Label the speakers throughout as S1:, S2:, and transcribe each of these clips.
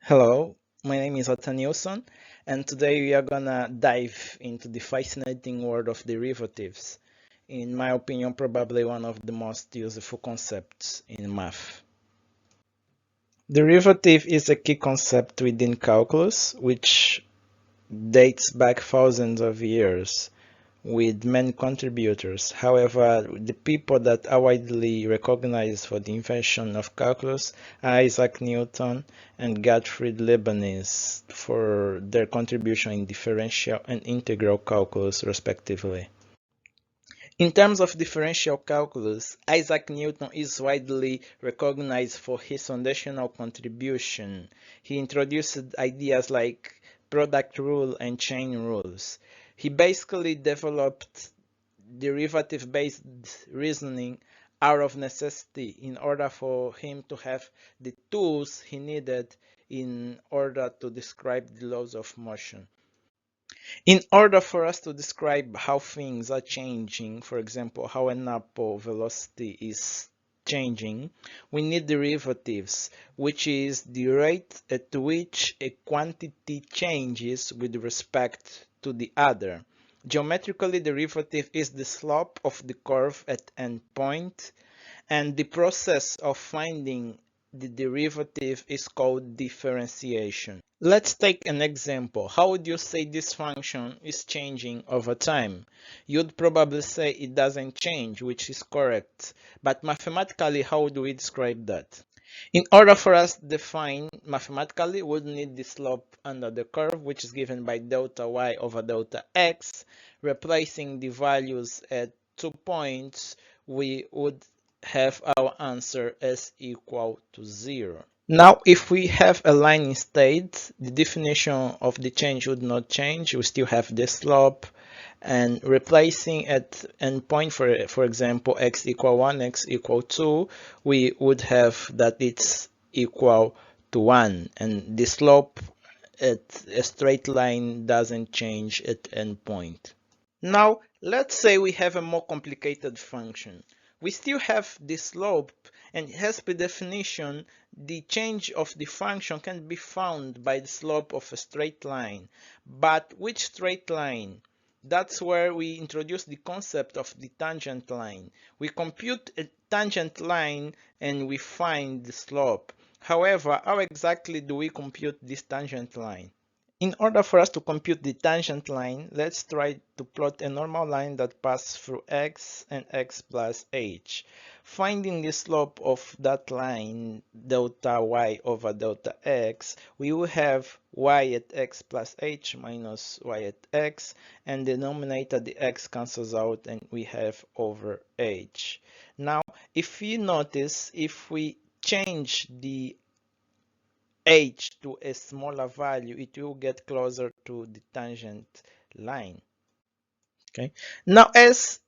S1: Hello, my name is Otan Nilsson, and today we are gonna dive into the fascinating world of derivatives. In my opinion, probably one of the most useful concepts in math. Derivative is a key concept within calculus, which dates back thousands of years with many contributors. However, the people that are widely recognized for the invention of calculus are Isaac Newton and Gottfried Leibniz for their contribution in differential and integral calculus, respectively. In terms of differential calculus, Isaac Newton is widely recognized for his foundational contribution. He introduced ideas like product rule and chain rules. He basically developed derivative-based reasoning out of necessity in order for him to have the tools he needed in order to describe the laws of motion. In order for us to describe how things are changing, for example, how an apple velocity is changing, we need derivatives, which is the rate at which a quantity changes with respect to the other. Geometrically, derivative is the slope of the curve at end point, and the process of finding the derivative is called differentiation. Let's take an example. How would you say this function is changing over time? You'd probably say it doesn't change, which is correct. But mathematically, how do we describe that? In order for us to define mathematically, we would need the slope under the curve, which is given by delta y over delta x. Replacing the values at 2 points, we would have our answer as equal to 0. Now, if we have a line instead, the definition of the change would not change. We still have the slope, and replacing at endpoint, for example, x equal 1, x equal 2, we would have that it's equal to 1, and the slope at a straight line doesn't change at endpoint. Now, let's say we have a more complicated function. We still have the slope, and as per definition, the change of the function can be found by the slope of a straight line. But which straight line? That's where we introduce the concept of the tangent line. We compute a tangent line and we find the slope. However, how exactly do we compute this tangent line? In order for us to compute the tangent line, let's try to plot a normal line that passes through x and x plus h. Finding the slope of that line, delta y over delta x, we will have y at x plus h minus y at x, and the denominator, the x, cancels out and we have over h. Now, if you notice, if we change the h to a smaller value, it will get closer to the tangent line. Okay. Now, as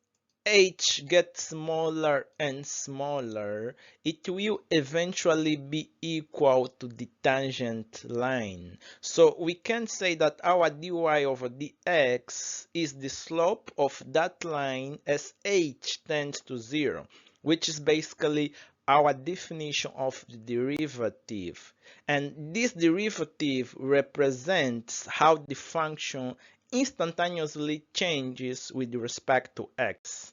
S1: h gets smaller and smaller, it will eventually be equal to the tangent line. So we can say that our dy over dx is the slope of that line as h tends to 0, which is basically our definition of the derivative. And this derivative represents how the function instantaneously changes with respect to x.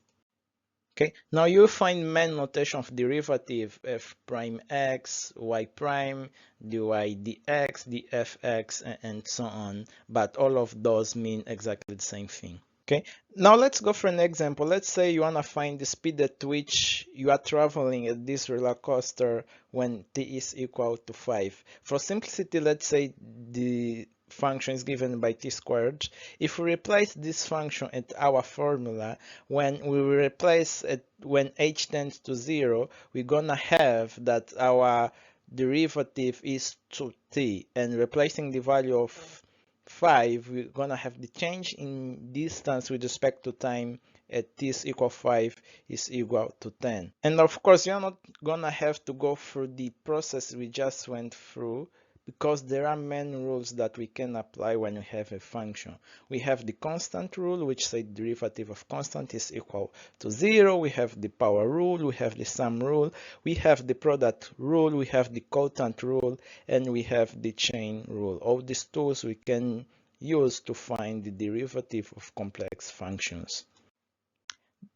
S1: Okay, now you'll find main notation of derivative f prime x, y prime, dy dx, dfx, and so on, but all of those mean exactly the same thing. Okay, now let's go for an example. Let's say you want to find the speed at which you are traveling at this roller coaster when t is equal to 5. For simplicity, let's say the function is given by t squared. If we replace this function at our formula, when we replace it when h tends to 0, we're gonna have that our derivative is 2t, and replacing the value of 5, we're gonna have the change in distance with respect to time at t is equal 5 is equal to 10. And of course, you're not gonna have to go through the process we just went through, because there are many rules that we can apply when we have a function. We have the constant rule, which says derivative of constant is equal to 0. We have the power rule, we have the sum rule, we have the product rule, we have the quotient rule, and we have the chain rule. All these tools we can use to find the derivative of complex functions.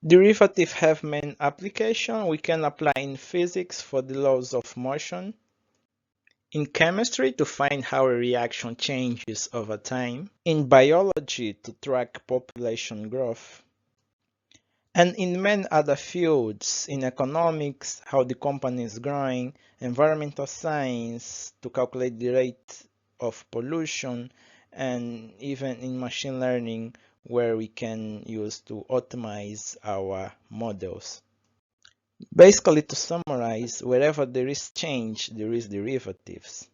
S1: Derivatives have main application. We can apply in physics for the laws of motion, in chemistry to find how a reaction changes over time, in biology to track population growth, and in many other fields, in economics, how the company is growing, environmental science to calculate the rate of pollution, and even in machine learning where we can use to optimize our models. Basically, to summarize, wherever there is change, there is derivatives.